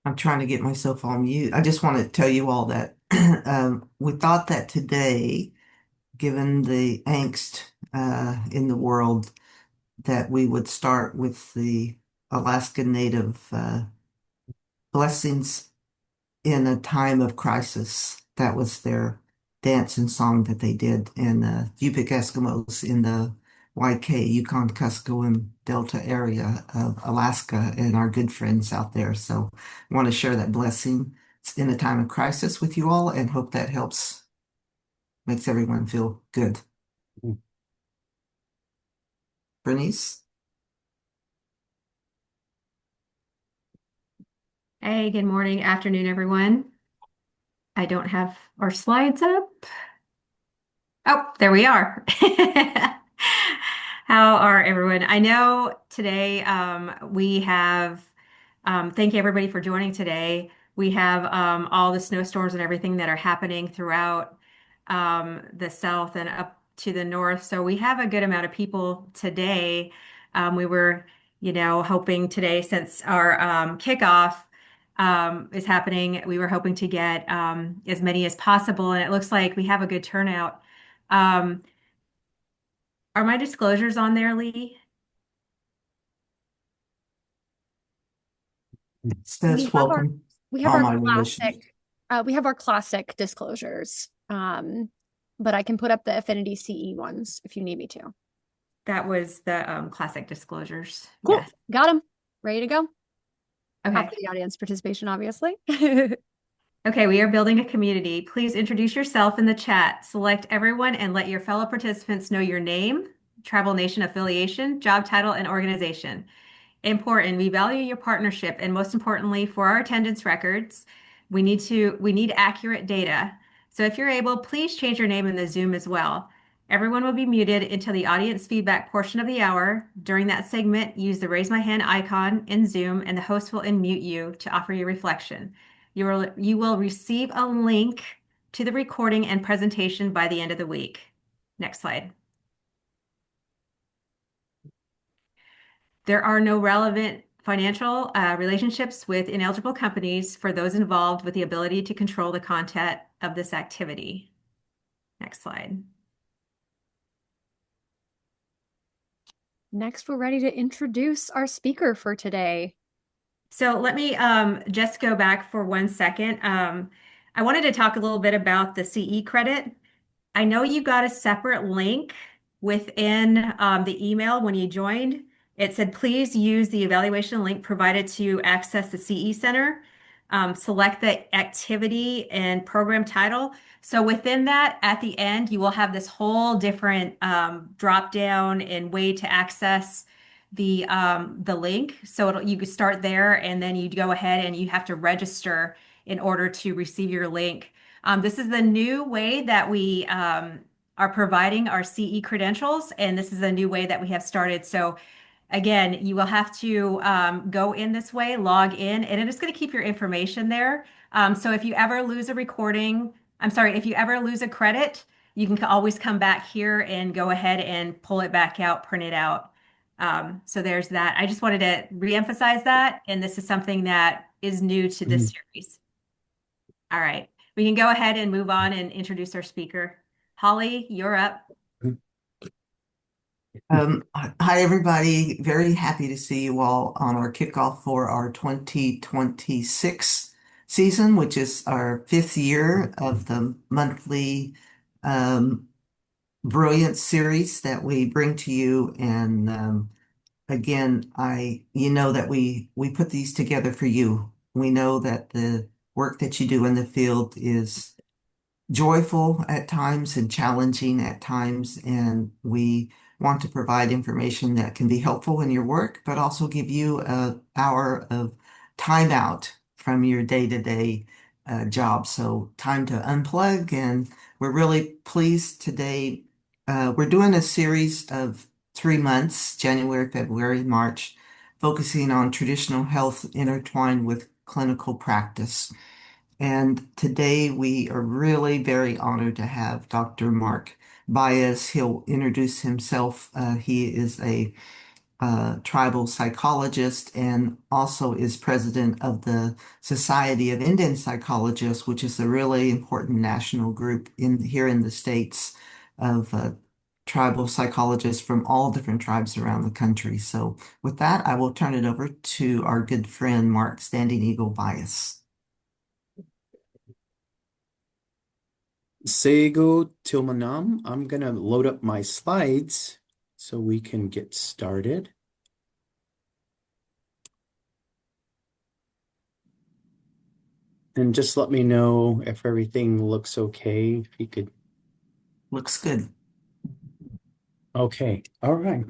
I'm trying to get myself on mute. I just want to tell you all that we thought that today, given the angst in the world, that we would start with the Alaskan Native blessings in a time of crisis. That was their dance and song that they did. And Yupik Eskimos in the YK, Yukon-Kuskokwim Delta area of Alaska, and our good friends out there. So I want to share that blessing in a time of crisis with you all and hope that helps, makes everyone feel good. Bernice? Hey, good morning, afternoon, everyone. I don't have our slides up. Oh, there we are. How are everyone? I know today we have, thank you everybody for joining today. We have all the snowstorms and everything that are happening throughout the south and up to the north. So we have a good amount of people today. We were, hoping today, since our kickoff is happening, we were hoping to get as many as possible, and it looks like we have a good turnout. Um, are my disclosures on there, Lee? It We says have our welcome. we have All our my wishes. classic disclosures. But I can put up the Affinity CE ones if you need me to. That was the classic disclosures. Cool. Yes. Got them. Ready to go. Okay. After the audience participation, obviously. Okay, we are building a community. Please introduce yourself in the chat. Select everyone and let your fellow participants know your name, Travel Nation affiliation, job title, and organization. Important, we value your partnership, and most importantly, for our attendance records, we need accurate data. So if you're able, please change your name in the Zoom as well. Everyone will be muted until the audience feedback portion of the hour. During that segment, use the raise my hand icon in Zoom, and the host will unmute you to offer your reflection. You will receive a link to the recording and presentation by the end of the week. Next slide. There are no relevant financial relationships with ineligible companies for those involved with the ability to control the content of this activity. Next slide. Next, we're ready to introduce our speaker for today. So let me just go back for 1 second. I wanted to talk a little bit about the CE credit. I know you got a separate link within the email when you joined. It said, please use the evaluation link provided to access the CE Center. Select the activity and program title. So within that, at the end, you will have this whole different drop down and way to access the link. So you could start there, and then you go ahead and you have to register in order to receive your link. This is the new way that we are providing our CE credentials, and this is a new way that we have started. So again, you will have to go in this way, log in, and it is going to keep your information there. So if you ever lose a recording, I'm sorry, if you ever lose a credit, you can always come back here and go ahead and pull it back out, print it out. So there's that. I just wanted to reemphasize that, and this is something that is new to this series. All right, we can go ahead and move on and introduce our speaker. Holly, you're up. Hi, everybody. Very happy to see you all on our kickoff for our 2026 season, which is our fifth year of the monthly Brilliant series that we bring to you. And again, you know that we put these together for you. We know that the work that you do in the field is joyful at times and challenging at times, and we want to provide information that can be helpful in your work, but also give you an hour of time out from your day-to-day job. So time to unplug, and we're really pleased today. We're doing a series of 3 months, January, February, March, focusing on traditional health intertwined with clinical practice. And today we are really very honored to have Dr. Mark Baez. He'll introduce himself. He is a tribal psychologist and also is president of the Society of Indian Psychologists, which is a really important national group here in the States of tribal psychologists from all different tribes around the country. So with that, I will turn it over to our good friend, Mark Standing Eagle Baez. Sego Tilmanam. I'm going to load up my slides so we can get started. And just let me know if everything looks okay. If you could. Looks good. Okay. All right.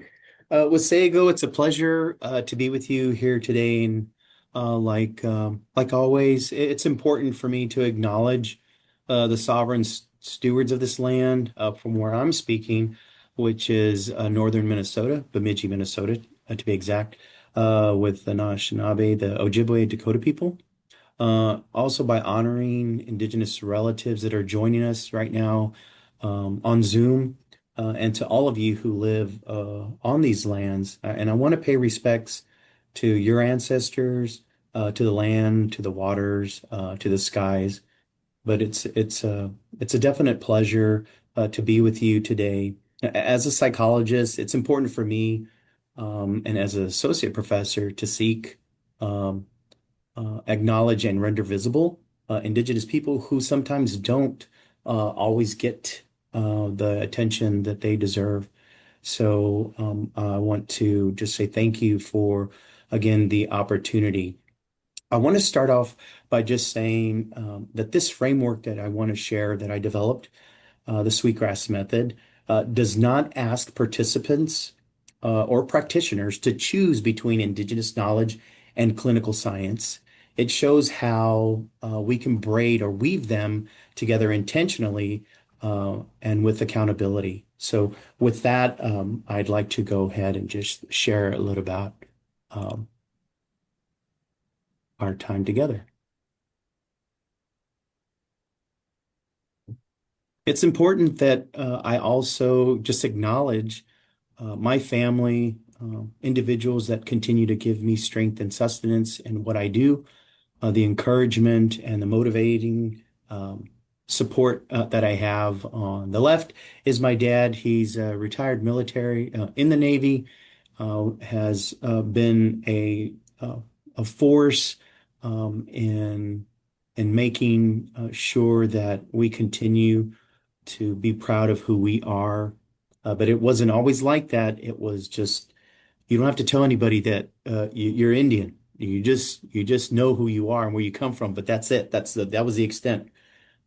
With Sego, it's a pleasure to be with you here today. And like always, it's important for me to acknowledge the sovereign stewards of this land from where I'm speaking, which is northern Minnesota, Bemidji, Minnesota, to be exact, with the Anishinaabe, the Ojibwe Dakota people. Also by honoring Indigenous relatives that are joining us right now on Zoom, and to all of you who live on these lands. And I want to pay respects to your ancestors, to the land, to the waters, to the skies. But it's a definite pleasure to be with you today. As a psychologist, it's important for me, and as an associate professor, to seek, acknowledge, and render visible Indigenous people who sometimes don't always get the attention that they deserve. So I want to just say thank you for, again, the opportunity. I want to start off by just saying that this framework that I want to share that I developed, the Sweetgrass Method, does not ask participants or practitioners to choose between Indigenous knowledge and clinical science. It shows how we can braid or weave them together intentionally and with accountability. So with that, I'd like to go ahead and just share a little about um, our time together. It's important that I also just acknowledge my family, individuals that continue to give me strength and sustenance in what I do, the encouragement and the motivating support that I have. On the left is my dad. He's a retired military in the Navy, has been a force in making sure that we continue to be proud of who we are. But it wasn't always like that. It was just you don't have to tell anybody that you're Indian. You just know who you are and where you come from. But that's it. That was the extent.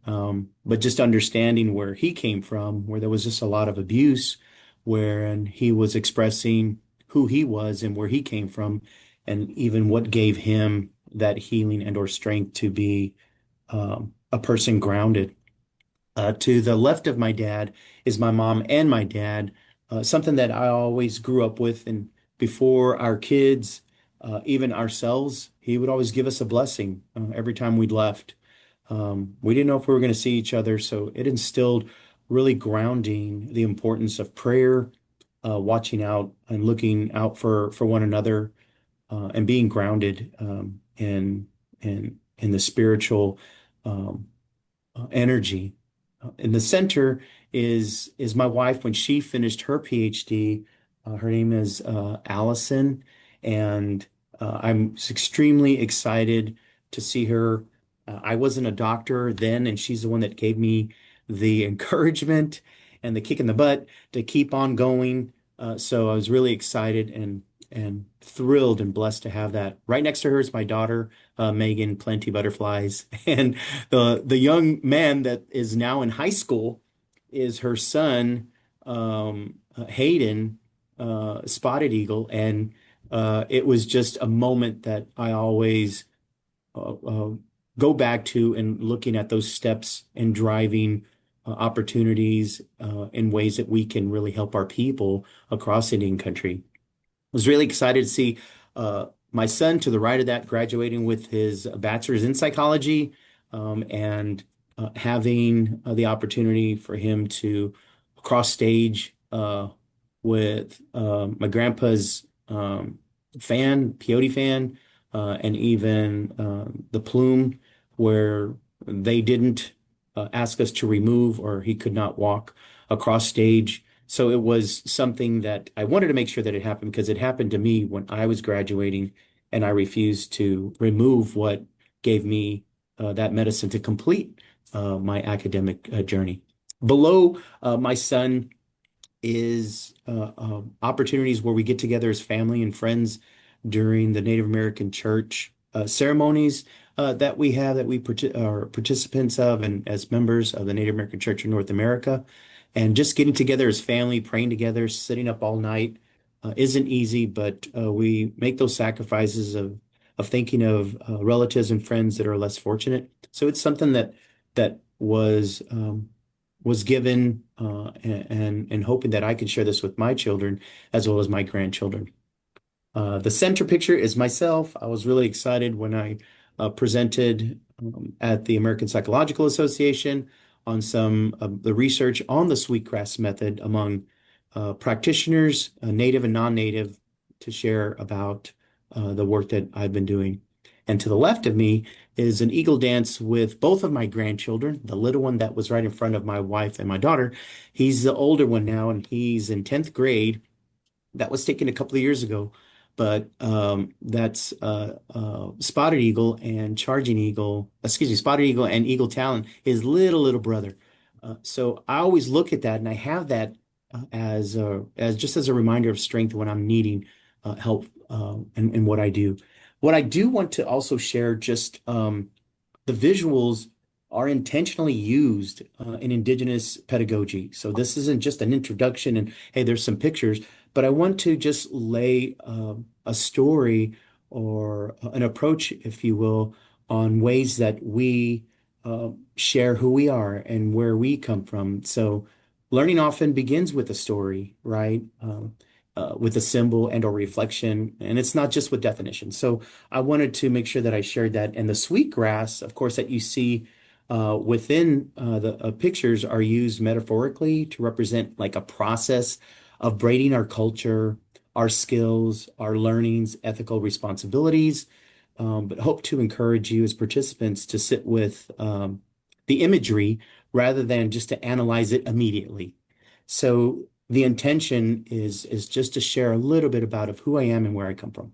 But just understanding where he came from, where there was just a lot of abuse, wherein he was expressing who he was and where he came from, and even what gave him that healing and or strength to be a person grounded. To the left of my dad is my mom and my dad, something that I always grew up with. And before our kids, even ourselves, he would always give us a blessing every time we'd left. We didn't know if we were going to see each other, so it instilled really grounding the importance of prayer, watching out and looking out for one another, and being grounded in the spiritual energy. In the center is my wife when she finished her PhD. Her name is Allison, and I'm extremely excited to see her. I wasn't a doctor then, and she's the one that gave me the encouragement and the kick in the butt to keep on going. So I was really excited and thrilled and blessed to have that. Right next to her is my daughter, Megan, Plenty Butterflies, and the young man that is now in high school is her son, Hayden, Spotted Eagle, and it was just a moment that I always go back to and looking at those steps and driving opportunities in ways that we can really help our people across Indian country. Was really excited to see my son to the right of that graduating with his bachelor's in psychology, and having the opportunity for him to cross stage with my grandpa's peyote fan, and even the plume, where they didn't ask us to remove, or he could not walk across stage. So it was something that I wanted to make sure that it happened, because it happened to me when I was graduating and I refused to remove what gave me that medicine to complete my academic journey. Below my son is opportunities where we get together as family and friends during the Native American church ceremonies that we have, that we are participants of, and as members of the Native American Church in North America. And just getting together as family, praying together, sitting up all night isn't easy, but we make those sacrifices of thinking of relatives and friends that are less fortunate. So it's something that was given, and hoping that I could share this with my children as well as my grandchildren. The center picture is myself. I was really excited when I presented at the American Psychological Association on some of the research on the sweetgrass method among practitioners, native and non-native, to share about the work that I've been doing. And to the left of me is an eagle dance with both of my grandchildren. The little one that was right in front of my wife and my daughter, he's the older one now, and he's in 10th grade. That was taken a couple of years ago, but that's Spotted Eagle and Charging Eagle, excuse me, Spotted Eagle and Eagle Talon, his little brother. So I always look at that, and I have that as just as a reminder of strength when I'm needing help in what I do. What I do want to also share, just the visuals are intentionally used in Indigenous pedagogy. So this isn't just an introduction and, hey, there's some pictures, but I want to just lay a story or an approach, if you will, on ways that we share who we are and where we come from. So learning often begins with a story, right? With a symbol and or reflection, and it's not just with definition. So I wanted to make sure that I shared that. And the sweetgrass, of course, that you see within the pictures are used metaphorically to represent like a process of braiding our culture, our skills, our learnings, ethical responsibilities, but hope to encourage you as participants to sit with the imagery rather than just to analyze it immediately. So the intention is just to share a little bit about of who I am and where I come from.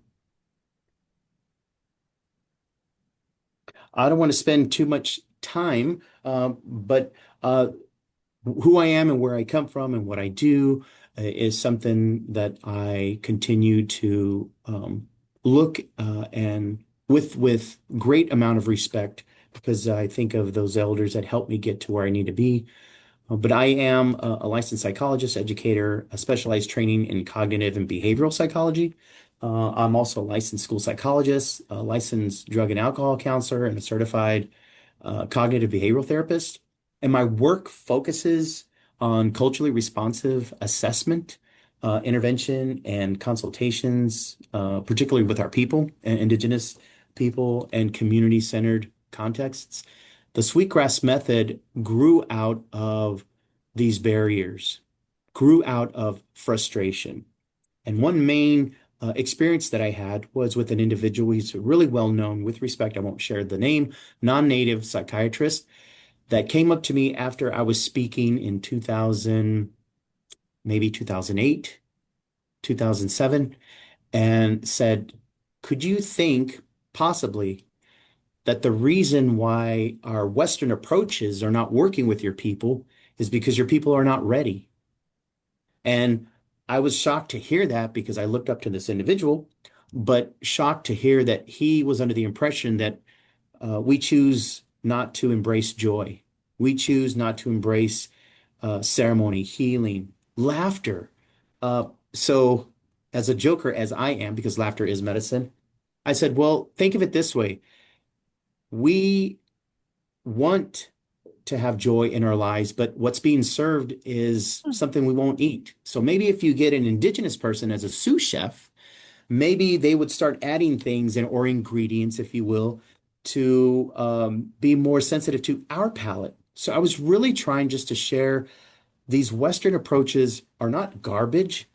I don't want to spend too much time, but who I am and where I come from and what I do is something that I continue to look and with great amount of respect because I think of those elders that helped me get to where I need to be. But I am a licensed psychologist, educator, a specialized training in cognitive and behavioral psychology. I'm also a licensed school psychologist, a licensed drug and alcohol counselor, and a certified cognitive behavioral therapist. And my work focuses on culturally responsive assessment, intervention, and consultations, particularly with our people, and Indigenous people, and community-centered contexts. The Sweetgrass method grew out of these barriers, grew out of frustration. And one main experience that I had was with an individual. He's really well known, with respect, I won't share the name, non-native psychiatrist that came up to me after I was speaking in 2000, maybe 2008, 2007, and said, could you think possibly that the reason why our Western approaches are not working with your people is because your people are not ready? And I was shocked to hear that because I looked up to this individual, but shocked to hear that he was under the impression that we choose not to embrace joy. We choose not to embrace ceremony, healing, laughter. So, as a joker as I am, because laughter is medicine, I said, well, think of it this way. We want to have joy in our lives, but what's being served is something we won't eat. So maybe if you get an indigenous person as a sous chef, maybe they would start adding things and or ingredients, if you will, to be more sensitive to our palate. So I was really trying just to share these Western approaches are not garbage.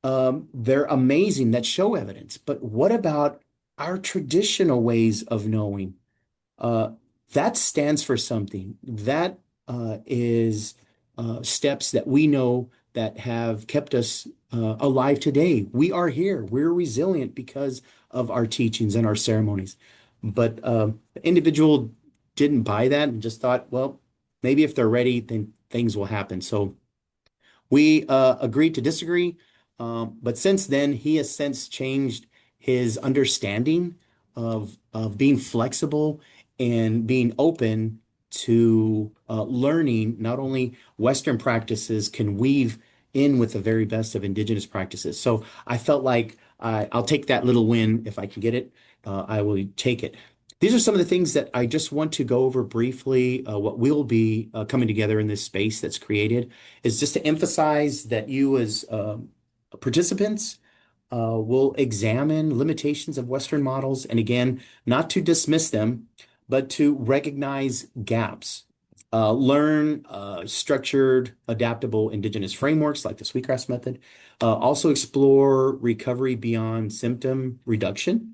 They're amazing that show evidence. But what about our traditional ways of knowing? Uh, that stands for something. That is steps that we know that have kept us alive today. We are here. We're resilient because of our teachings and our ceremonies. But the individual didn't buy that and just thought, well, maybe if they're ready, then things will happen. So we agreed to disagree, but since then, he has since changed his understanding of being flexible and being open to learning not only Western practices can weave in with the very best of Indigenous practices. So I felt like I'll take that little win if I can get it. I will take it. These are some of the things that I just want to go over briefly. What we'll be coming together in this space that's created is just to emphasize that you as participants will examine limitations of Western models, and again, not to dismiss them, but to recognize gaps. Learn structured, adaptable Indigenous frameworks like the Sweetgrass method. Also explore recovery beyond symptom reduction.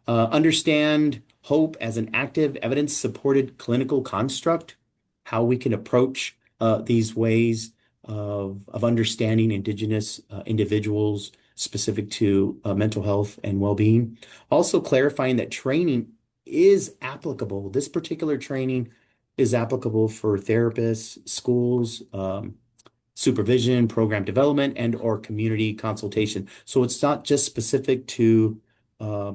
Understand hope as an active, evidence-supported clinical construct, how we can approach these ways of understanding Indigenous individuals specific to mental health and well-being. Also clarifying that training is applicable. This particular training is applicable for therapists, schools, supervision, program development, and or community consultation. So it's not just specific to uh,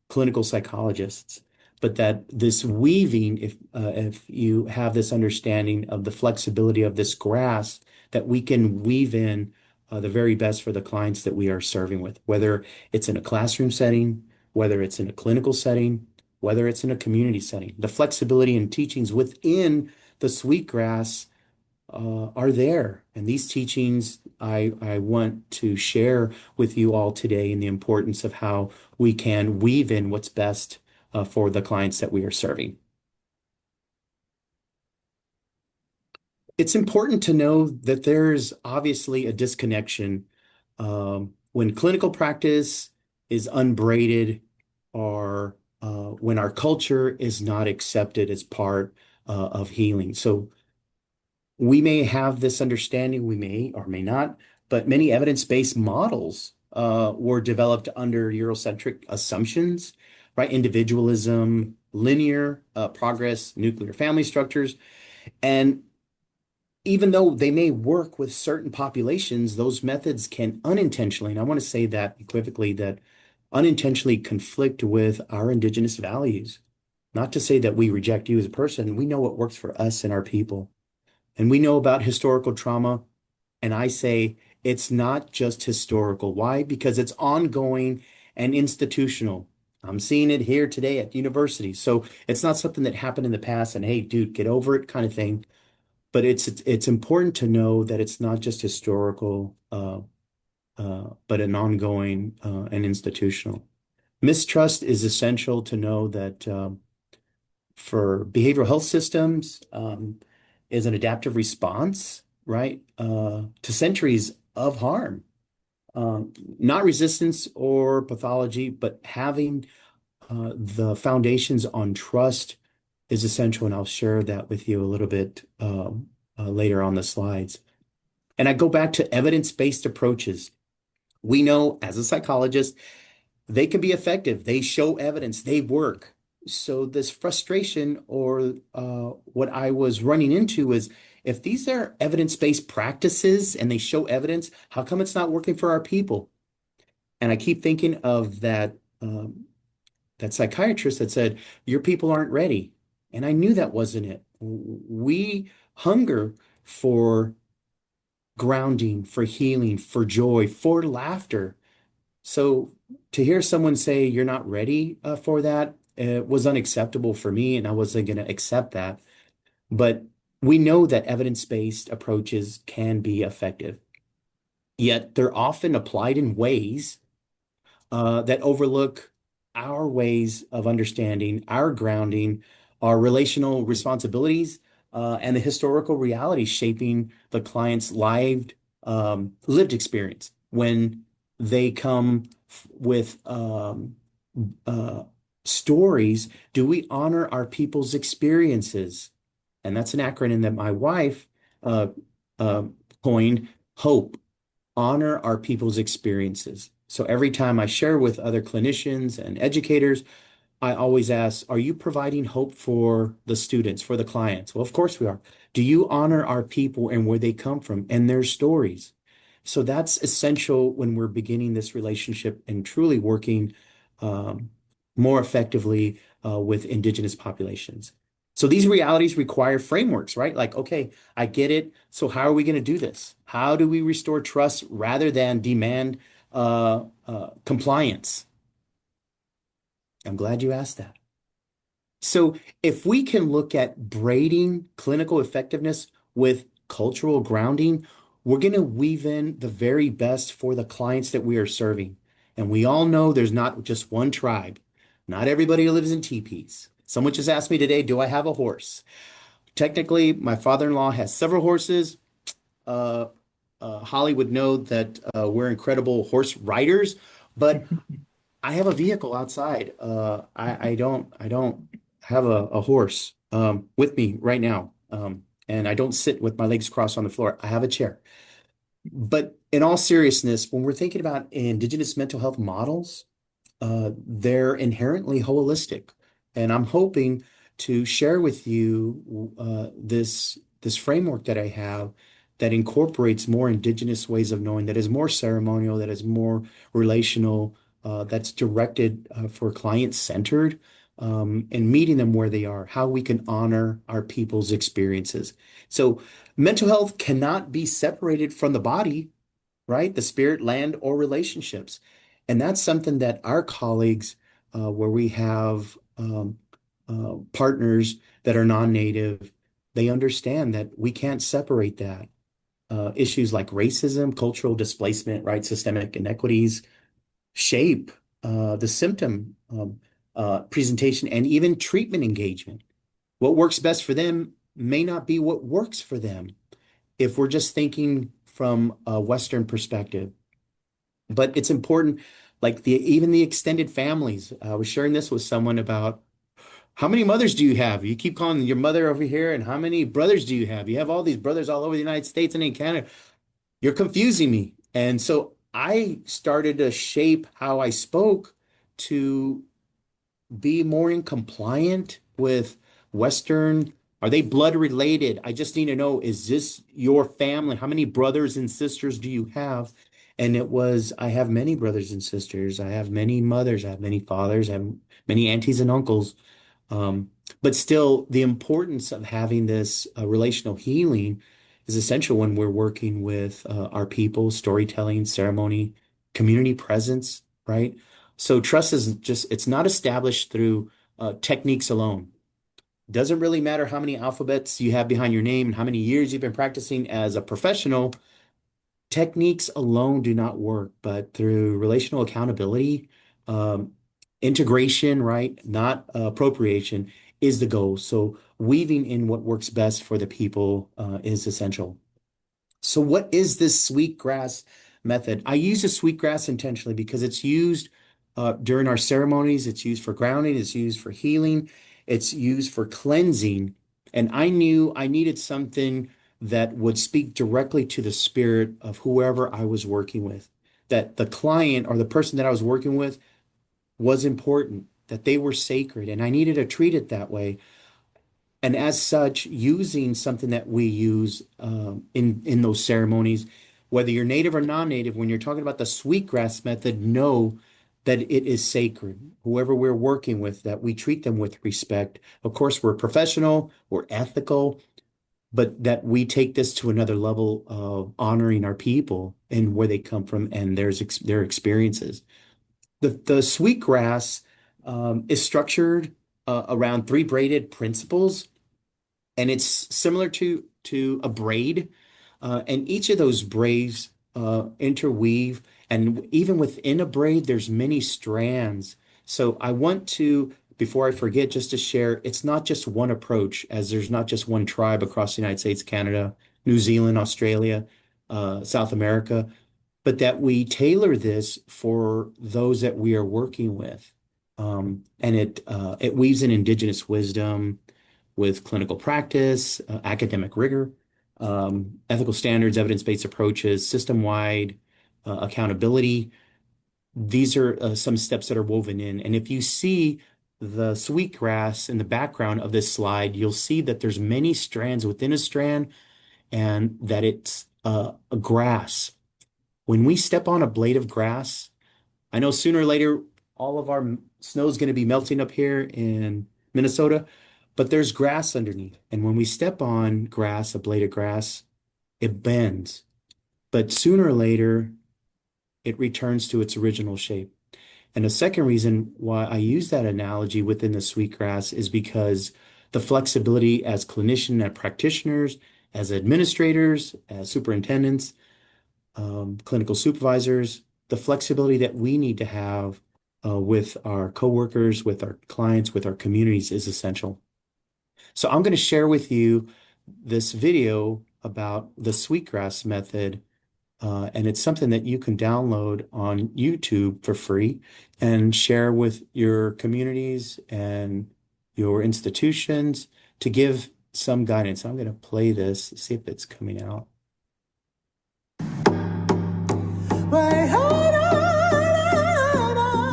clinical psychologists, but that this weaving, if you have this understanding of the flexibility of this grass, that we can weave in the very best for the clients that we are serving with, whether it's in a classroom setting, whether it's in a clinical setting, whether it's in a community setting. The flexibility and teachings within the sweetgrass are there. And these teachings I want to share with you all today in the importance of how we can weave in what's best for the clients that we are serving. It's important to know that there's obviously a disconnection when clinical practice is unbraided, or when our culture is not accepted as part of healing. So we may have this understanding, we may or may not, but many evidence-based models were developed under Eurocentric assumptions, right? Individualism, linear progress, nuclear family structures. And even though they may work with certain populations, those methods can unintentionally, and I want to say that equivocally, that unintentionally conflict with our indigenous values. Not to say that we reject you as a person, we know what works for us and our people. And we know about historical trauma. And I say it's not just historical. Why? Because it's ongoing and institutional. I'm seeing it here today at university. So it's not something that happened in the past and hey, dude, get over it kind of thing. But it's important to know that it's not just historical, but an ongoing and institutional. Mistrust is essential to know that for behavioral health systems is an adaptive response, right, to centuries of harm. Not resistance or pathology, but having the foundations on trust is essential, and I'll share that with you a little bit later on the slides. And I go back to evidence-based approaches. We know as a psychologist, they can be effective. They show evidence, they work. So this frustration or what I was running into is if these are evidence-based practices and they show evidence, how come it's not working for our people? And I keep thinking of that psychiatrist that said, your people aren't ready. And I knew that wasn't it. We hunger for grounding, for healing, for joy, for laughter. So to hear someone say you're not ready for that was unacceptable for me, and I wasn't going to accept that. But we know that evidence-based approaches can be effective, yet they're often applied in ways that overlook our ways of understanding, our grounding, our relational responsibilities, and the historical reality shaping the client's lived experience when they come with uh, stories. Do we honor our people's experiences? And that's an acronym that my wife uh, uh, coined, HOPE, honor our people's experiences. So every time I share with other clinicians and educators, I always ask, are you providing hope for the students, for the clients? Well, of course we are. Do you honor our people and where they come from and their stories? So that's essential when we're beginning this relationship and truly working um, more effectively with Indigenous populations. So these realities require frameworks, right? Like, okay, I get it. So how are we going to do this? How do we restore trust rather than demand compliance? I'm glad you asked that. So if we can look at braiding clinical effectiveness with cultural grounding, we're going to weave in the very best for the clients that we are serving. And we all know there's not just one tribe. Not everybody lives in teepees. Someone just asked me today, do I have a horse? Technically, my father-in-law has several horses. Uh, Holly would know that we're incredible horse riders, but I have a vehicle outside. I don't have a horse with me right now. And I don't sit with my legs crossed on the floor. I have a chair. But in all seriousness, when we're thinking about Indigenous mental health models, they're inherently holistic. And I'm hoping to share with you this framework that I have that incorporates more Indigenous ways of knowing, that is more ceremonial, that is more relational, that's directed for client-centered, and meeting them where they are, how we can honor our people's experiences. So mental health cannot be separated from the body, right? The spirit, land, or relationships. And that's something that our colleagues, where we have partners that are non-native, they understand that we can't separate that. Issues like racism, cultural displacement, right? Systemic inequities shape the symptom presentation and even treatment engagement. What works best for them may not be what works for them if we're just thinking from a Western perspective. But it's important, like even the extended families. I was sharing this with someone about how many mothers do you have? You keep calling your mother over here, and how many brothers do you have? You have all these brothers all over the United States and in Canada. You're confusing me. And so I started to shape how I spoke to be more in compliant with Western. Are they blood related? I just need to know, is this your family? How many brothers and sisters do you have? And it was, I have many brothers and sisters. I have many mothers. I have many fathers. I have many aunties and uncles. But still, the importance of having this relational healing is essential when we're working with our people, storytelling, ceremony, community presence, right? So trust is just, it's not established through techniques alone. Doesn't really matter how many alphabets you have behind your name and how many years you've been practicing as a professional. Techniques alone do not work, but through relational accountability, um, integration, right? Not appropriation is the goal. So weaving in what works best for the people is essential. So what is this sweetgrass method? I use the sweetgrass intentionally because it's used during our ceremonies. It's used for grounding. It's used for healing. It's used for cleansing. And I knew I needed something that would speak directly to the spirit of whoever I was working with. That the client or the person that I was working with was important, that they were sacred, and I needed to treat it that way. And as such, using something that we use in those ceremonies, whether you're native or non-native, when you're talking about the sweetgrass method, know that it is sacred. Whoever we're working with, that we treat them with respect. Of course, we're professional, we're ethical, but that we take this to another level of honoring our people and where they come from and their experiences. The sweetgrass is structured around three braided principles, and it's similar to a braid. And each of those braids interweave, and even within a braid, there's many strands. So I want to, before I forget, just to share, it's not just one approach, as there's not just one tribe across the United States, Canada, New Zealand, Australia, South America, but that we tailor this for those that we are working with. And it weaves in indigenous wisdom with clinical practice, academic rigor, ethical standards, evidence-based approaches, system-wide accountability. These are some steps that are woven in. And if you see the sweetgrass in the background of this slide, you'll see that there's many strands within a strand and that it's a grass. When we step on a blade of grass, I know sooner or later all of our snow is going to be melting up here in Minnesota, but there's grass underneath. And when we step on grass, a blade of grass, it bends. But sooner or later, it returns to its original shape. And the second reason why I use that analogy within the sweetgrass is because the flexibility as clinicians and practitioners, as administrators, as superintendents, clinical supervisors, the flexibility that we need to have with our coworkers, with our clients, with our communities is essential. So I'm going to share with you this video about the sweetgrass method, and it's something that you can download on YouTube for free and share with your communities and your institutions to give some guidance. I'm going to play this, see if it's coming out.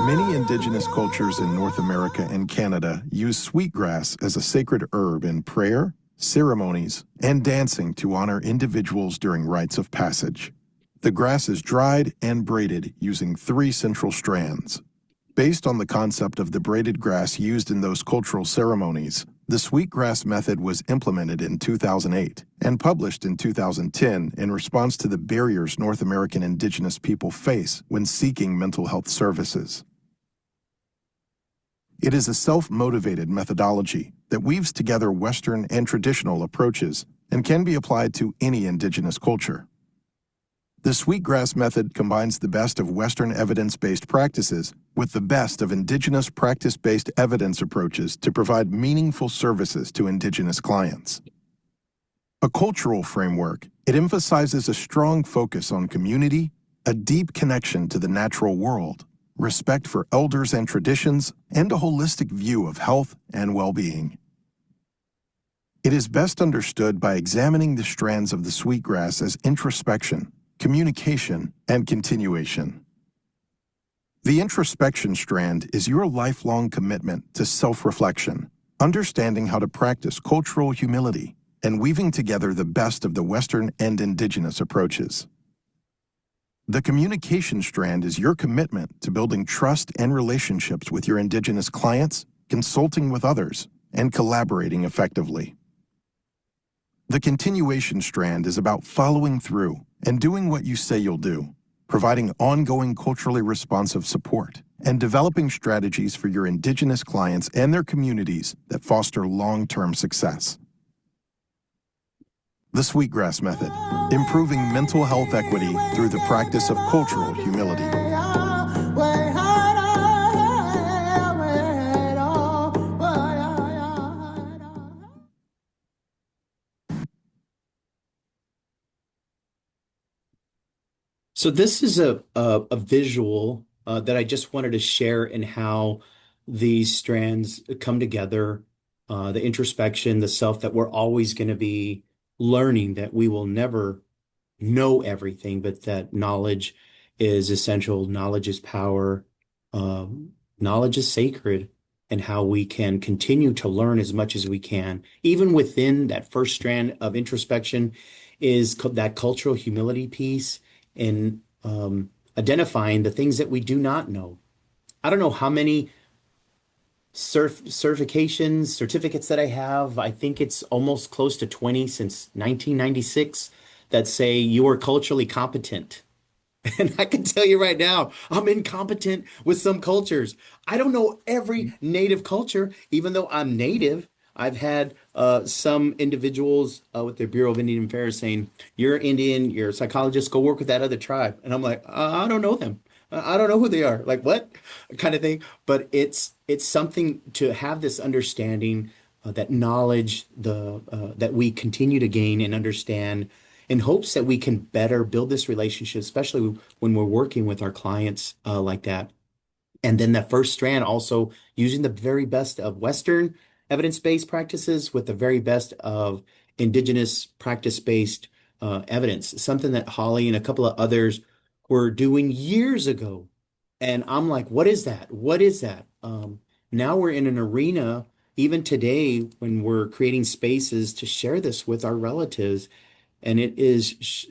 Many indigenous cultures in North America and Canada use sweetgrass as a sacred herb in prayer, ceremonies, and dancing to honor individuals during rites of passage. The grass is dried and braided using 3 central strands. Based on the concept of the braided grass used in those cultural ceremonies, the sweetgrass method was implemented in 2008 and published in 2010 in response to the barriers North American indigenous people face when seeking mental health services. It is a self-motivated methodology that weaves together Western and traditional approaches and can be applied to any indigenous culture. The sweetgrass method combines the best of Western evidence-based practices with the best of indigenous practice-based evidence approaches to provide meaningful services to indigenous clients. A cultural framework, it emphasizes a strong focus on community, a deep connection to the natural world, respect for elders and traditions, and a holistic view of health and well-being. It is best understood by examining the strands of the sweetgrass as introspection, communication, and continuation. The introspection strand is your lifelong commitment to self-reflection, understanding how to practice cultural humility, and weaving together the best of the Western and indigenous approaches. The communication strand is your commitment to building trust and relationships with your indigenous clients, consulting with others, and collaborating effectively. The continuation strand is about following through and doing what you say you'll do, providing ongoing culturally responsive support, and developing strategies for your indigenous clients and their communities that foster long-term success. The Sweetgrass Method, improving mental health equity through the practice of cultural humility. So this is a visual that I just wanted to share in how these strands come together, the introspection, the self that we're always going to be learning, that we will never know everything, but that knowledge is essential, knowledge is power, knowledge is sacred, and how we can continue to learn as much as we can. Even within that first strand of introspection is that cultural humility piece in identifying the things that we do not know. I don't know how many certificates that I have. I think it's almost close to 20 since 1996 that say you are culturally competent. And I can tell you right now, I'm incompetent with some cultures. I don't know every native culture, even though I'm native. I've had some individuals with the Bureau of Indian Affairs saying, "You're Indian, you're a psychologist, go work with that other tribe." And I'm like, I don't know them. I don't know who they are. Like what kind of thing? But it's something to have this understanding, that knowledge, that we continue to gain and understand in hopes that we can better build this relationship, especially when we're working with our clients like that. And then that first strand also using the very best of Western evidence-based practices with the very best of indigenous practice-based evidence, something that Holly and a couple of others were doing years ago. And I'm like, what is that? What is that? Now we're in an arena, even today, when we're creating spaces to share this with our relatives. And it is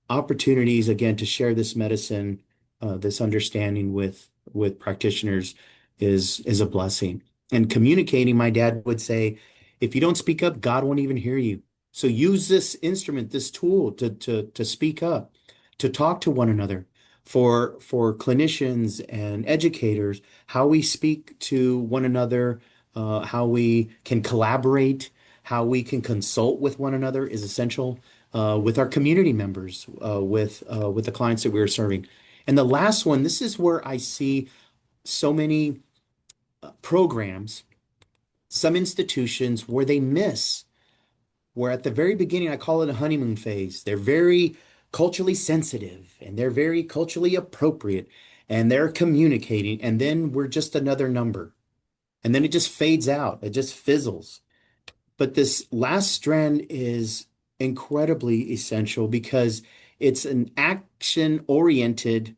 opportunities, again, to share this medicine, this understanding with practitioners is a blessing. And communicating, my dad would say, if you don't speak up, God won't even hear you. So use this instrument, this tool to speak up, to talk to one another. For clinicians and educators, how we speak to one another, how we can collaborate, how we can consult with one another is essential, with our community members, with the clients that we're serving. And the last one, this is where I see so many programs, some institutions where they miss, where at the very beginning, I call it a honeymoon phase. They're very culturally sensitive and they're very culturally appropriate and they're communicating. And then we're just another number. And then it just fades out. It just fizzles. But this last strand is incredibly essential because it's an action-oriented,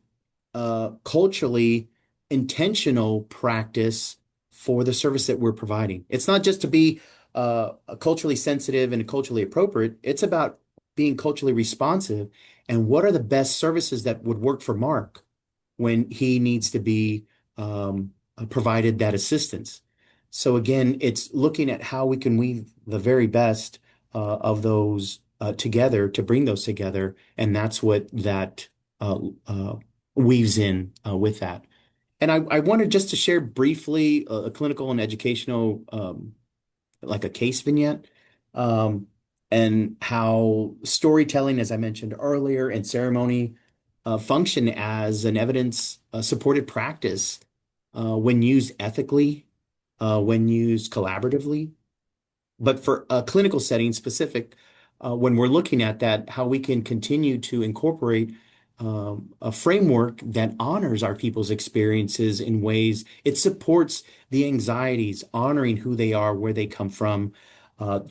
culturally intentional practice for the service that we're providing. It's not just to be culturally sensitive and culturally appropriate. It's about being culturally responsive and what are the best services that would work for Mark when he needs to be provided that assistance. So again, it's looking at how we can weave the very best of those together to bring those together, and that's what that weaves in with that. And I wanted just to share briefly a clinical and educational, like a case vignette, and how storytelling, as I mentioned earlier, and ceremony function as an evidence supported practice when used ethically, when used collaboratively. But for a clinical setting specific, when we're looking at that, how we can continue to incorporate a framework that honors our people's experiences in ways it supports the anxieties, honoring who they are, where they come from,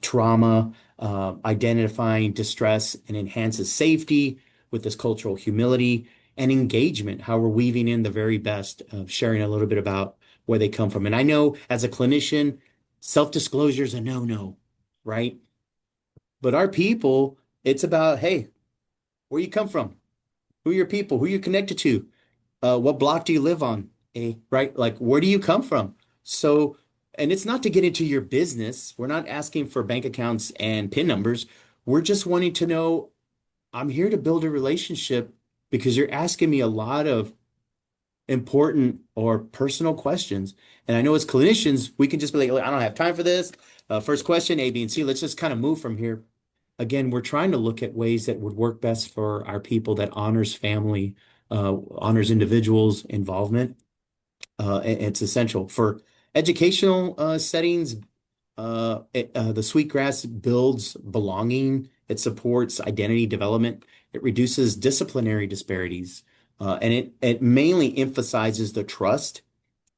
trauma, identifying distress, and enhances safety with this cultural humility and engagement, how we're weaving in the very best of sharing a little bit about where they come from. And I know as a clinician, self-disclosure is a no-no, right? But our people, it's about, hey, where you come from, who are your people, who you're connected to, what block do you live on, right? Like, where do you come from? So, and it's not to get into your business. We're not asking for bank accounts and PIN numbers. We're just wanting to know, I'm here to build a relationship because you're asking me a lot of important or personal questions. And I know as clinicians, we can just be like, "Look, I don't have time for this. First question, A, B, and C. Let's just kind of move from here." Again, we're trying to look at ways that would work best for our people that honors family, honors individuals' involvement. It's essential for educational settings. The sweetgrass builds belonging. It supports identity development. It reduces disciplinary disparities, and it mainly emphasizes the trust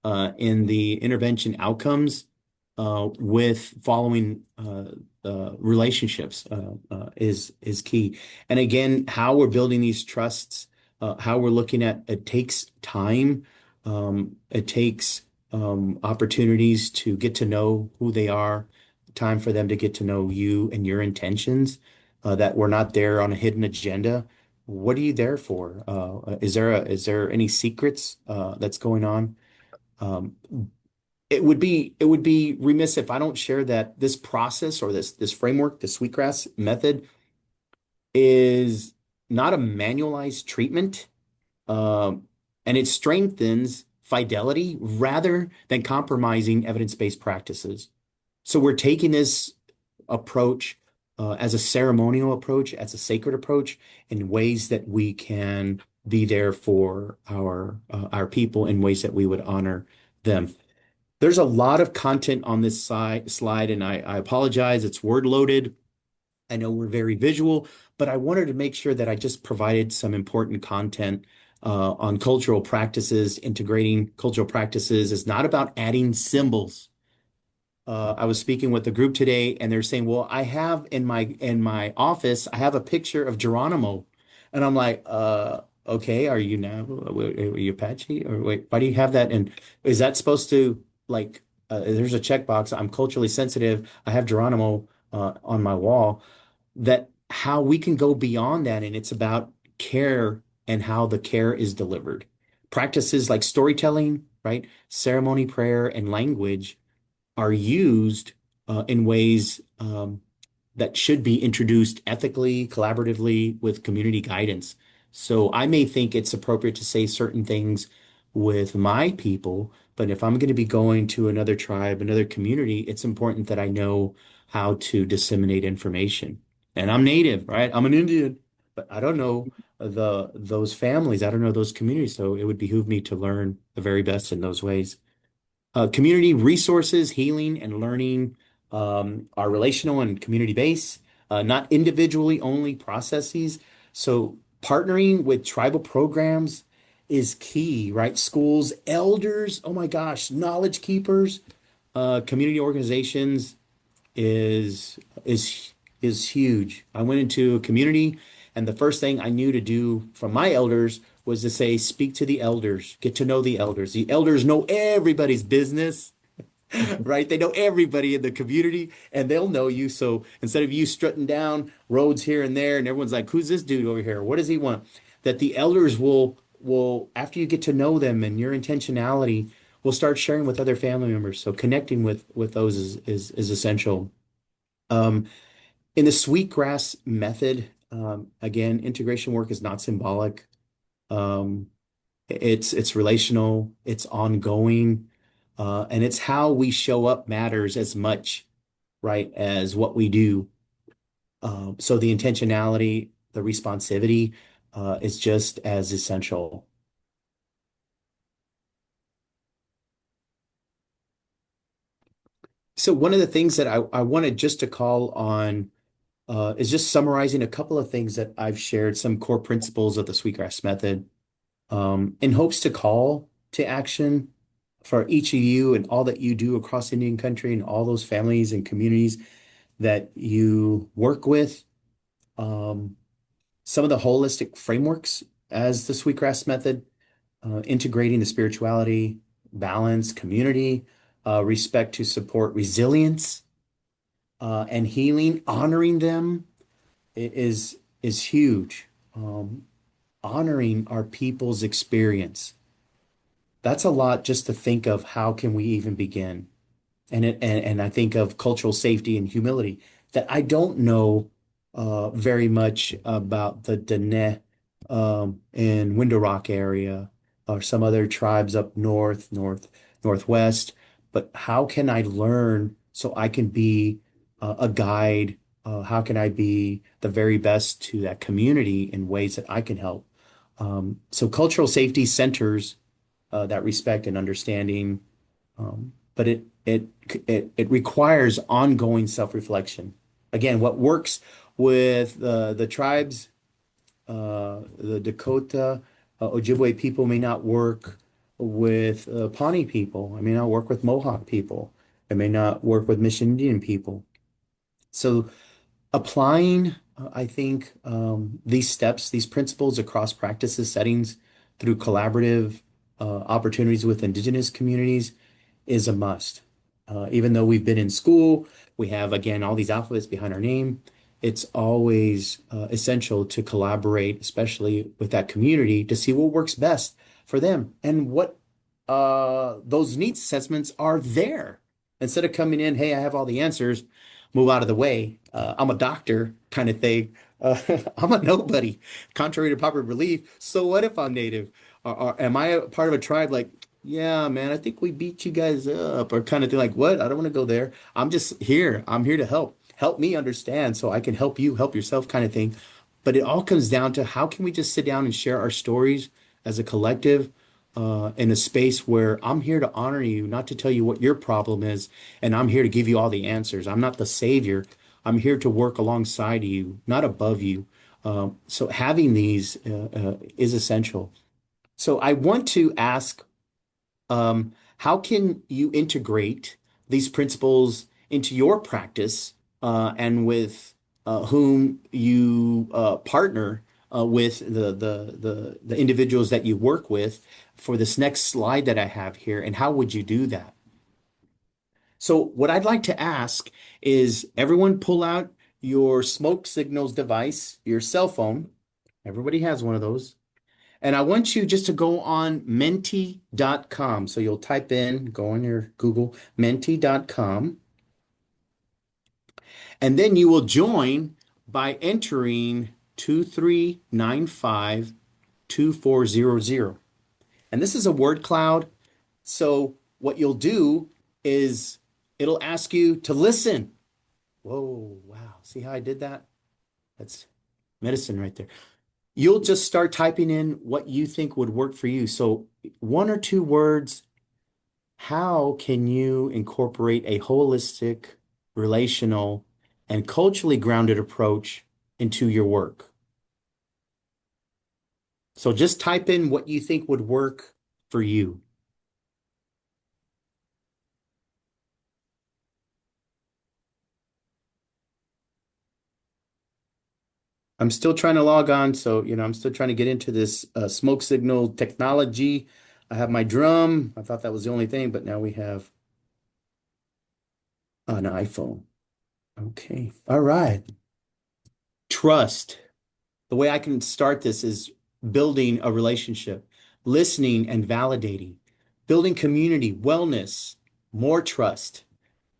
in the intervention outcomes with following relationships is key. And again, how we're building these trusts, how we're looking at it takes time. It takes opportunities to get to know who they are, time for them to get to know you and your intentions, that we're not there on a hidden agenda. What are you there for? Is there any secrets that's going on? Um, it would be remiss if I don't share that this process or this framework, the Sweetgrass method, is not a manualized treatment, um, and it strengthens fidelity rather than compromising evidence-based practices. So we're taking this approach as a ceremonial approach, as a sacred approach, in ways that we can be there for our people in ways that we would honor them. There's a lot of content on this slide, and I apologize, it's word loaded. I know we're very visual, but I wanted to make sure that I just provided some important content on cultural practices. Integrating cultural practices is not about adding symbols. I was speaking with a group today, and they're saying, "Well, I have in my office, I have a picture of Geronimo," and I'm like, okay, are you Apache, or wait, why do you have that? And is that supposed to like? There's a checkbox. I'm culturally sensitive. I have Geronimo on my wall. That how we can go beyond that, and it's about care and how the care is delivered. Practices like storytelling, right? Ceremony, prayer, and language are used in ways that should be introduced ethically, collaboratively with community guidance. So I may think it's appropriate to say certain things with my people, but if I'm going to be going to another tribe, another community, it's important that I know how to disseminate information. And I'm native, right? I'm an Indian, but I don't know those families. I don't know those communities. So it would behoove me to learn the very best in those ways. Community resources, healing, and learning are relational and community based, not individually only processes. So partnering with tribal programs is key, right? Schools, elders, oh my gosh, knowledge keepers, community organizations is is is huge. I went into a community, and the first thing I knew to do from my elders was to say, speak to the elders, get to know the elders. The elders know everybody's business, right? They know everybody in the community, and they'll know you. So instead of you strutting down roads here and there, and everyone's like, "Who's this dude over here? What does he want?" That the elders will after you get to know them and your intentionality, will start sharing with other family members. So connecting with those is essential. Um, in the sweetgrass method, again, integration work is not symbolic. Um, it's relational, it's ongoing, and it's how we show up matters as much, right, as what we do. So the intentionality, the responsivity, is just as essential. So one of the things that I wanted just to call on is just summarizing a couple of things that I've shared, some core principles of the Sweetgrass Method, in hopes to call to action for each of you and all that you do across Indian country and all those families and communities that you work with. Some of the holistic frameworks as the Sweetgrass Method, integrating the spirituality, balance, community, respect to support resilience, and healing, honoring them is huge. Honoring our people's experience. That's a lot just to think of how can we even begin. And I think of cultural safety and humility that I don't know very much about the Dene in Window Rock area or some other tribes up northwest. But how can I learn so I can be a guide? How can I be the very best to that community in ways that I can help? So cultural safety centers that respect and understanding, but it requires ongoing self-reflection. Again, what works with the tribes, the Dakota, Ojibwe people may not work with Pawnee people. I may not work with Mohawk people. I may not work with Mission Indian people. So applying, I think, these steps, these principles across practices, settings through collaborative opportunities with Indigenous communities is a must. Even though we've been in school, we have, again, all these alphabets behind our name. It's always essential to collaborate, especially with that community, to see what works best for them and what those needs assessments are there. Instead of coming in, hey, I have all the answers, move out of the way. I'm a doctor kind of thing. I'm a nobody, contrary to popular belief. So what if I'm native? Or am I a part of a tribe like, yeah, man, I think we beat you guys up, or kind of thing like, what? I don't want to go there. I'm just here. I'm here to help. Help me understand so I can help you help yourself kind of thing. But it all comes down to how can we just sit down and share our stories as a collective in a space where I'm here to honor you, not to tell you what your problem is, and I'm here to give you all the answers. I'm not the savior. I'm here to work alongside you, not above you. So having these is essential. So I want to ask, how can you integrate these principles into your practice and with whom you partner with the individuals that you work with for this next slide that I have here, and how would you do that? So what I'd like to ask is everyone pull out your smoke signals device, your cell phone. Everybody has one of those. And I want you just to go on menti.com. So you'll type in, go on your Google, menti.com. And then you will join by entering 23952400. And this is a word cloud. So what you'll do is it'll ask you to listen. Whoa, wow. See how I did that? That's medicine right there. You'll just start typing in what you think would work for you. So one or two words, how can you incorporate a holistic, relational, and culturally grounded approach into your work? So just type in what you think would work for you. I'm still trying to log on, so I'm still trying to get into this smoke signal technology. I have my drum. I thought that was the only thing, but now we have an iPhone. Okay. All right. Trust. The way I can start this is building a relationship, listening and validating, building community, wellness, more trust,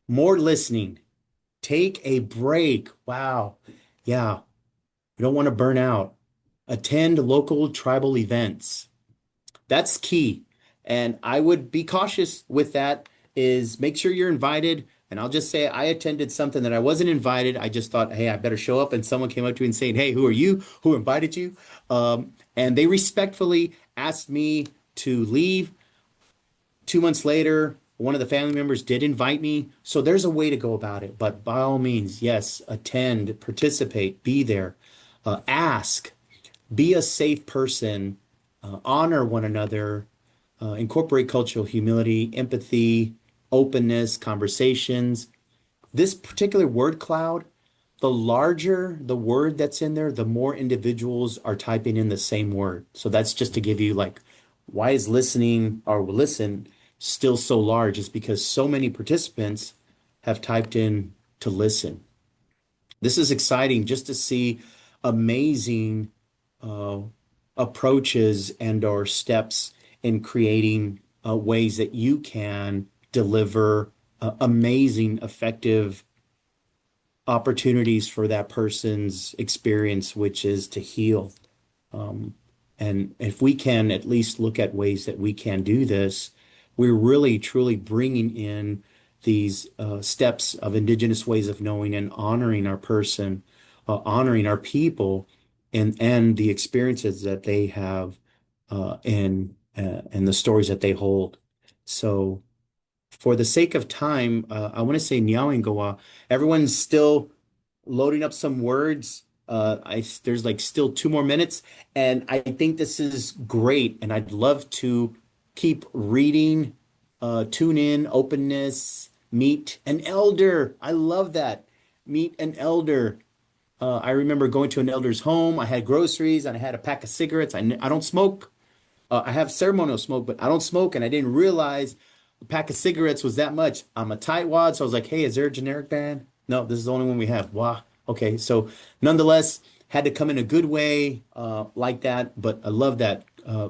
more listening. Take a break. Wow. Yeah. You don't want to burn out. Attend local tribal events. That's key. And I would be cautious with that is make sure you're invited. And I'll just say I attended something that I wasn't invited. I just thought, hey, I better show up. And someone came up to me and saying, hey, who are you? Who invited you? And they respectfully asked me to leave. 2 months later, One of the family members did invite me, so there's a way to go about it. But by all means, yes, attend, participate, be there, ask, be a safe person, honor one another, incorporate cultural humility, empathy, openness, conversations. This particular word cloud, the larger the word that's in there, the more individuals are typing in the same word. So that's just to give you like, why is listening or listen still so large? Is because so many participants have typed in to listen. This is exciting just to see amazing uh, approaches and or steps in creating ways that you can deliver amazing, effective opportunities for that person's experience, which is to heal. Um, and if we can at least look at ways that we can do this, we're really truly bringing in these steps of indigenous ways of knowing and honoring our person, honoring our people, and the experiences that they have, and the stories that they hold. So, for the sake of time, I want to say Nyawengoa. Everyone's still loading up some words. There's like still 2 more minutes, and I think this is great. And I'd love to keep reading, tune in, openness, meet an elder. I love that. Meet an elder. I remember going to an elder's home. I had groceries and I had a pack of cigarettes. I don't smoke. I have ceremonial smoke, but I don't smoke, and I didn't realize a pack of cigarettes was that much. I'm a tightwad, so I was like, "Hey, is there a generic brand?" No, this is the only one we have. Wow. Okay, so nonetheless, had to come in a good way, like that. But I love that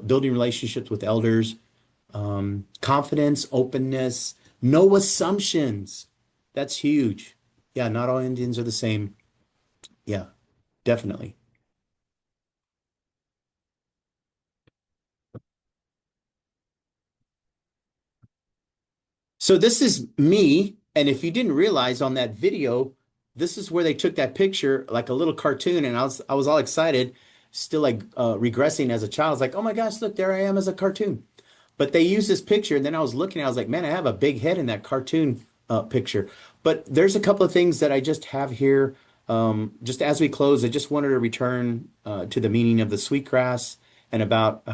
building relationships with elders, confidence, openness, no assumptions. That's huge. Yeah, not all Indians are the same. Yeah, definitely. So this is me, and if you didn't realize on that video, this is where they took that picture like a little cartoon, and I was all excited, still like regressing as a child. I was like, oh my gosh, look, there I am as a cartoon. But they used this picture, and then I was looking, I was like, man, I have a big head in that cartoon picture. But there's a couple of things that I just have here. Just as we close, I just wanted to return to the meaning of the sweetgrass and about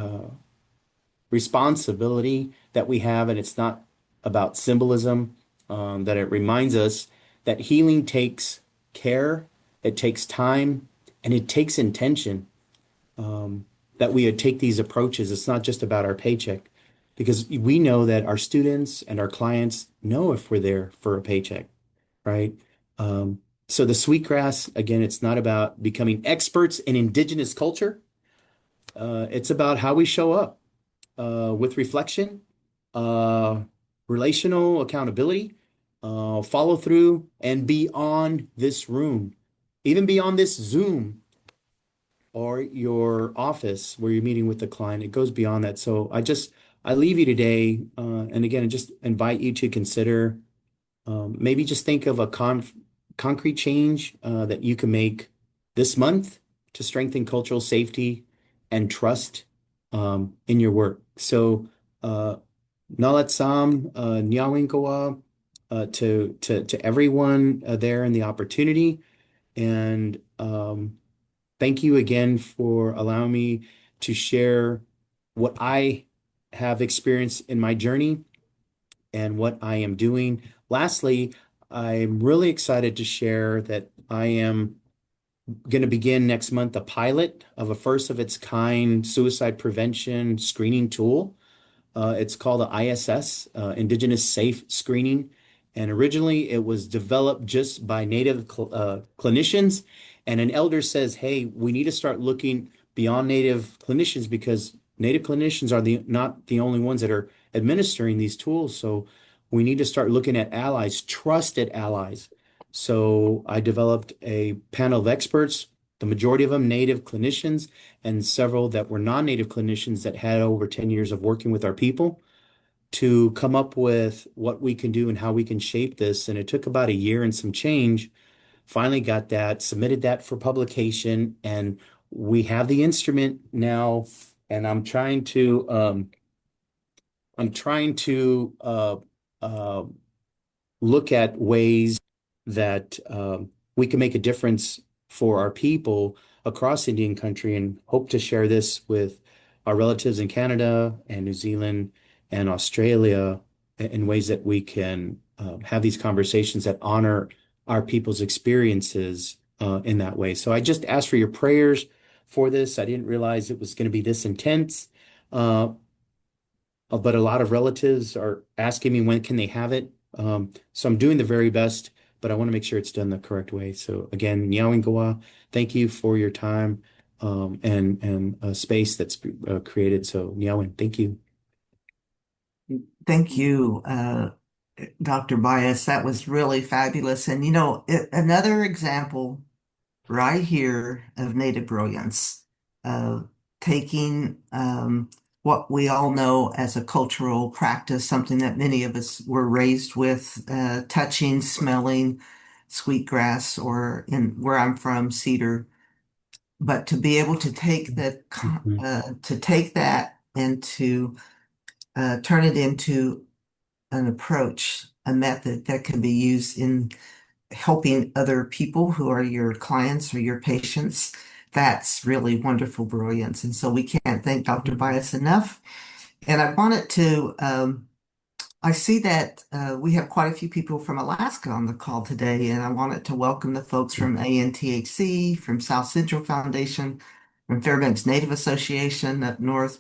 responsibility that we have, and it's not about symbolism, that it reminds us that healing takes care, it takes time, and it takes intention, that we would take these approaches. It's not just about our paycheck, because we know that our students and our clients know if we're there for a paycheck, right? So the sweetgrass, again, it's not about becoming experts in indigenous culture. It's about how we show up with reflection, uh, relational accountability, follow through, and beyond this room, even beyond this Zoom or your office where you're meeting with the client. It goes beyond that. So I leave you today, and again, I just invite you to consider, maybe just think of a concrete change that you can make this month to strengthen cultural safety and trust in your work. So, Nalat Sam, Nyawinkawa, to everyone there in the opportunity. And thank you again for allowing me to share what I have experienced in my journey and what I am doing. Lastly, I'm really excited to share that I am going to begin next month a pilot of a first of its kind suicide prevention screening tool. It's called the ISS, Indigenous Safe Screening. And originally it was developed just by Native clinicians. And an elder says, hey, we need to start looking beyond Native clinicians, because Native clinicians are not the only ones that are administering these tools. So we need to start looking at allies, trusted allies. So I developed a panel of experts, the majority of them Native clinicians, and several that were non-Native clinicians that had over 10 years of working with our people, to come up with what we can do and how we can shape this. And it took about a year and some change. Finally got that, submitted that for publication, and we have the instrument now. And I'm trying to uh, look at ways that we can make a difference for our people across Indian country, and hope to share this with our relatives in Canada and New Zealand and Australia in ways that we can have these conversations that honor our people's experiences in that way. So I just ask for your prayers for this. I didn't realize it was going to be this intense. Uh, but a lot of relatives are asking me when can they have it. So I'm doing the very best, but I want to make sure it's done the correct way. So again, Nyawangwa, thank you for your time and space that's created. So Nyawan, thank you. Thank you, Dr. Bias. That was really fabulous. And another example right here of native brilliance, taking what we all know as a cultural practice, something that many of us were raised with, touching, smelling sweetgrass, or in where I'm from, cedar. But to be able to take Mhm. to take that and to turn it into an approach, a method that can be used in helping other people who are your clients or your patients. That's really wonderful brilliance. And so we can't thank Dr. Bias enough. And I wanted to, I see that we have quite a few people from Alaska on the call today, and I wanted to welcome the folks from ANTHC, from South Central Foundation, from Fairbanks Native Association up north.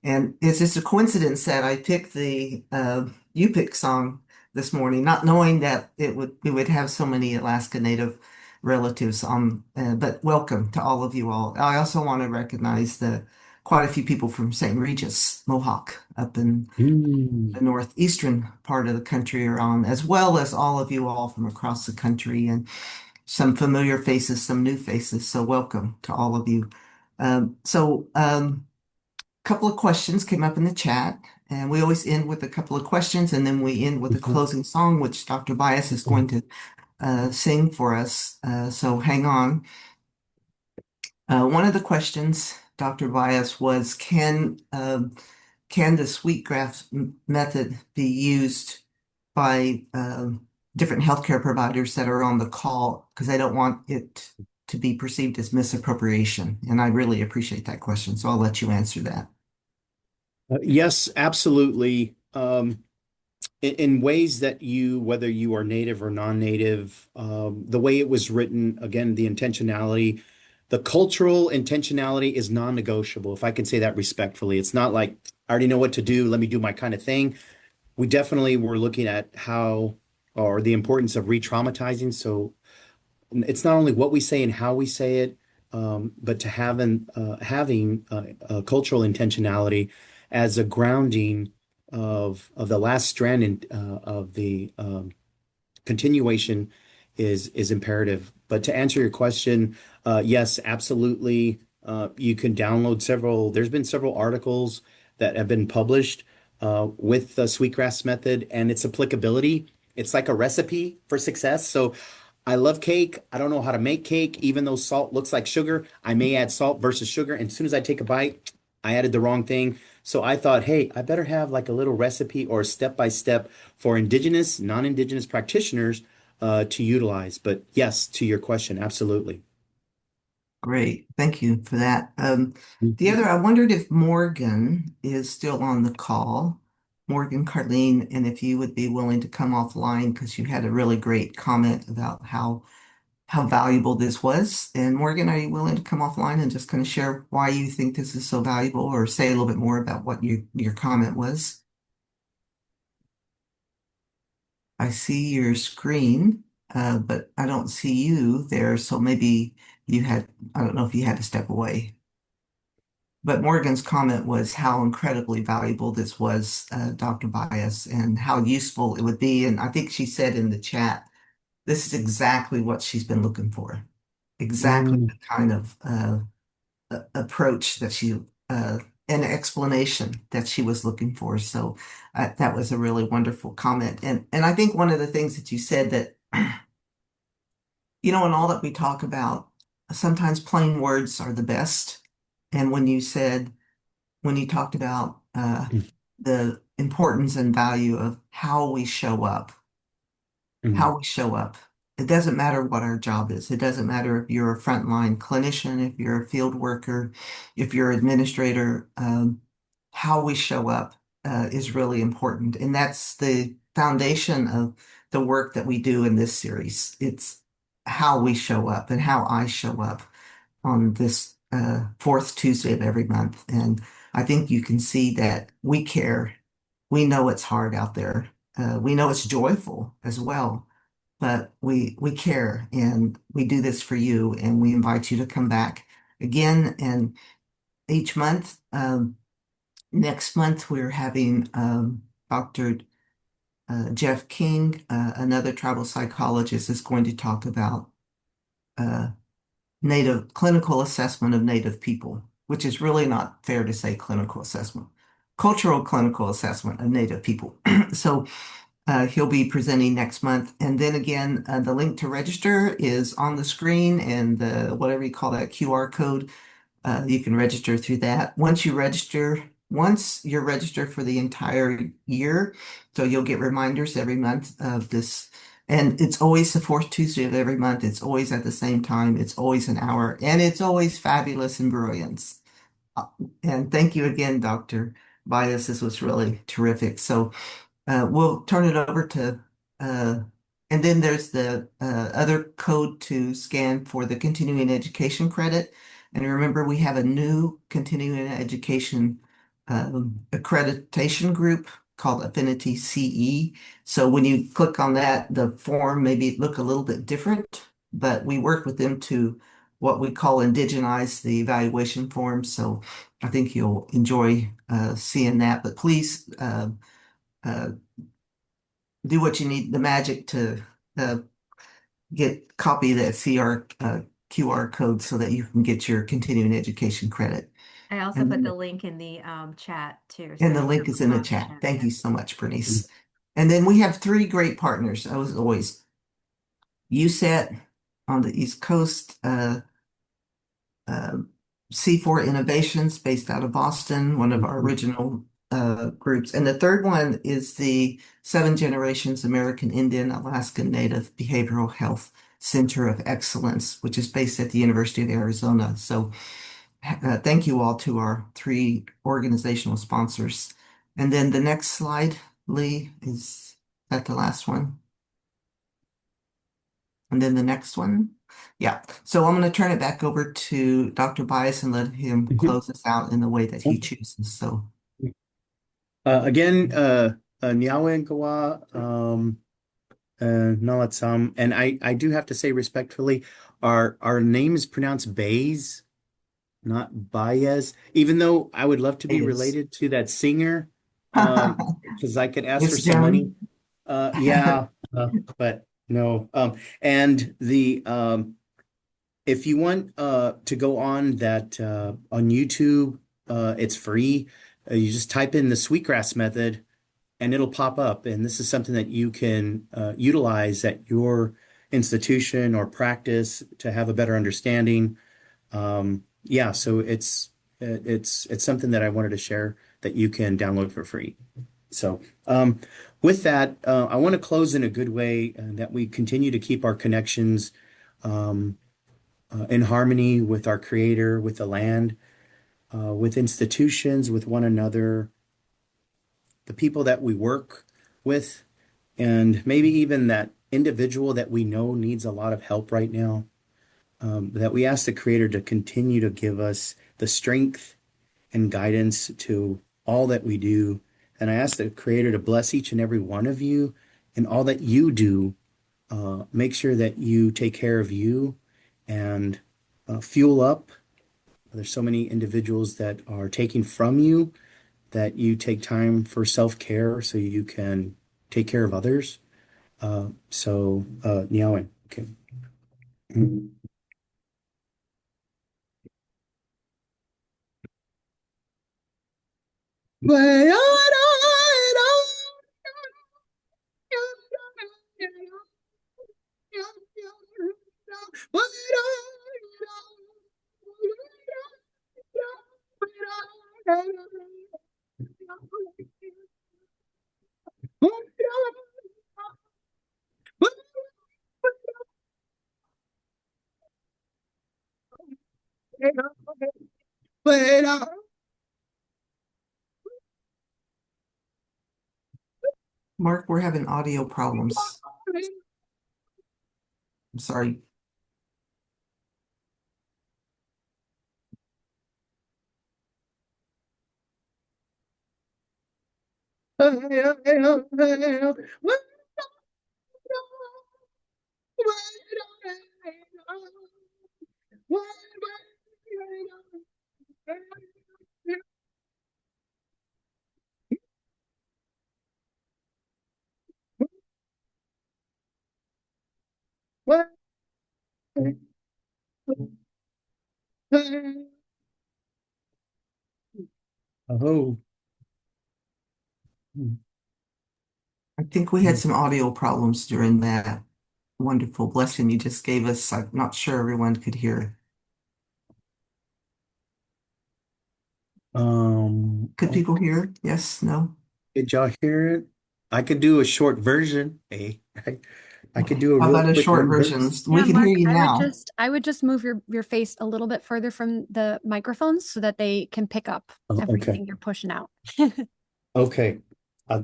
And it's just a coincidence that I picked the You Pick song this morning, not knowing that it would have so many Alaska Native relatives on. But welcome to all of you all. I also want to recognize the quite a few people from St. Regis, Mohawk, up in Mm. the northeastern part of the country are on, as well as all of you all from across the country, and some familiar faces, some new faces. So welcome to all of you. Couple of questions came up in the chat, and we always end with a couple of questions, and then we end with a Mhm. closing song, which Dr. Bias is going to sing for us. So hang on. One of the questions, Dr. Bias, was can the sweetgrass method be used by different healthcare providers that are on the call, because I don't want it to be perceived as misappropriation? And I really appreciate that question, so I'll let you answer that. Yes, absolutely. In ways that whether you are native or non-native, the way it was written, again, the intentionality, the cultural intentionality is non-negotiable, if I can say that respectfully. It's not like, I already know what to do, let me do my kind of thing. We definitely were looking at how, or the importance of re-traumatizing. So it's not only what we say and how we say it, but to having cultural intentionality as a grounding of the last strand of the continuation is imperative. But to answer your question, yes, absolutely. You can download several. There's been several articles that have been published with the sweetgrass method and its applicability. It's like a recipe for success. So I love cake. I don't know how to make cake, even though salt looks like sugar. I may add salt versus sugar. And as soon as I take a bite, I added the wrong thing. So I thought, hey, I better have like a little recipe or step by step for indigenous, non-indigenous practitioners to utilize. But yes, to your question, absolutely. Great. Thank you for that. The Mhm. other, I wondered if Morgan is still on the call. Morgan Carlene, and if you would be willing to come offline, because you had a really great comment about how valuable this was. And Morgan, are you willing to come offline and just kind of share why you think this is so valuable, or say a little bit more about what your comment was? I see your screen, but I don't see you there. So maybe I don't know if you had to step away. But Morgan's comment was how incredibly valuable this was, Dr. Bias, and how useful it would be. And I think she said in the chat, this is exactly what she's been looking for. Exactly Mm. the kind of approach that an explanation that she was looking for. So that was a really wonderful comment. And I think one of the things that you said that, in all that we talk about, sometimes plain words are the best. And when you talked about the importance and value of how we show up, Mhm. how we show up. It doesn't matter what our job is. It doesn't matter if you're a frontline clinician, if you're a field worker, if you're an administrator, how we show up is really important. And that's the foundation of the work that we do in this series. It's how we show up and how I show up on this fourth Tuesday of every month. And I think you can see that we care. We know it's hard out there. We know it's joyful as well, but we care and we do this for you, and we invite you to come back again. And each month, next month we're having Dr. Jeff King, another tribal psychologist, is going to talk about uh, Native clinical assessment of Native people, which is really not fair to say clinical assessment, cultural clinical assessment of Native people. So he'll be presenting next month. And then again, the link to register is on the screen, and the whatever you call that QR code, you can register through that. Once you're registered for the entire year, so you'll get reminders every month of this. And it's always the fourth Tuesday of every month. It's always at the same time. It's always an hour, and it's always fabulous and brilliant. Uh, And thank you again, Dr. Bias. This was really terrific. So we'll turn it over to, uh, and then there's the other code to scan for the continuing education credit. And remember, we have a new continuing education accreditation group called Affinity CE. So when you click on that, the form maybe look a little bit different, but we work with them to what we call indigenize the evaluation form. So I think you'll enjoy seeing that. But please uh, do what you need, the magic to uh, get copy that QR code so that you can get your continuing education credit. I also put And, the link in the chat too, and so the you link can is in the pop the chat. chat. Thank Yeah. you so much, Bernice. And then we have three great partners. As always, USET on the East Coast, uh, C4 Innovations based out of Boston, one of our original groups. And the third one is the Seven Generations American Indian Alaskan Native Behavioral Health Center of Excellence, which is based at the University of Arizona. So thank you all to our three organizational sponsors. And then the next slide, Lee, is that the last one? And then the next one. Yeah. So I'm going to turn it back over to Dr. Bias and let him Mhm. close us out in the way that he chooses. So Again, Nyawen Kawa, Nalatsam, and I do have to say respectfully, our name is pronounced Bays, not Baez, even though I would love to be it is. related to that singer, because I could ask for Miss some money. Jim. Yeah, but no. And the if you want to go on that on YouTube, it's free. You just type in the sweetgrass method and it'll pop up. And this is something that you can utilize at your institution or practice to have a better understanding. Yeah, so it's something that I wanted to share that you can download for free. So, with that, I want to close in a good way, that we continue to keep our connections um, in harmony with our Creator, with the land, with institutions, with one another, the people that we work with, and maybe even that individual that we know needs a lot of help right now. That we ask the Creator to continue to give us the strength and guidance to all that we do. And I ask the Creator to bless each and every one of you and all that you do. Make sure that you take care of you and fuel up. There's so many individuals that are taking from you, that you take time for self-care so you can take care of others. Nyawen, okay. Mark, we're having audio problems. I'm sorry. Oh. I think we had some audio problems during that wonderful blessing you just gave us. I'm not sure everyone could hear. Could Oh, people hear? Yes, no? did y'all hear it? I could do a short version. Hey, I could do a How real about a quick short one version? verse. We Yeah, can hear Mark, you now. I would just move your face a little bit further from the microphones so that they can pick up Oh, okay. everything you're pushing out. Okay. Uh,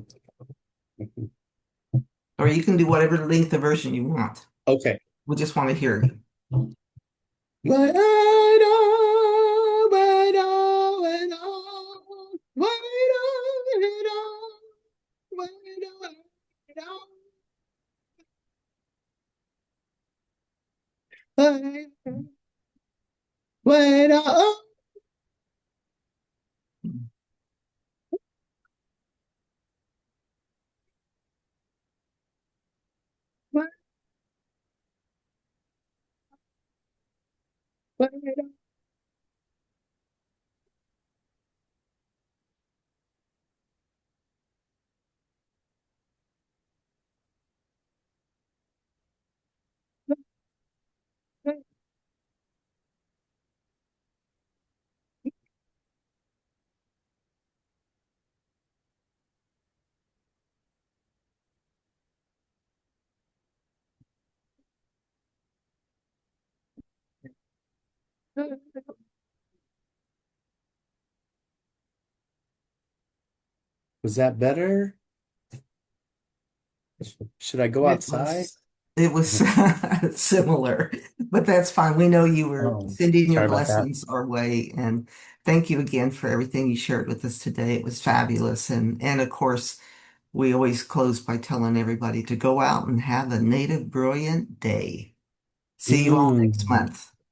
Or you can do whatever length of version you want. okay. We just want to hear you. Was that better? Should I go It outside? was it was similar, but that's fine. We know you were Oh, sending your sorry about that. blessings our way, and thank you again for everything you shared with us today. It was fabulous, and of course, we always close by telling everybody to go out and have a native brilliant day. See you all next Mm. month.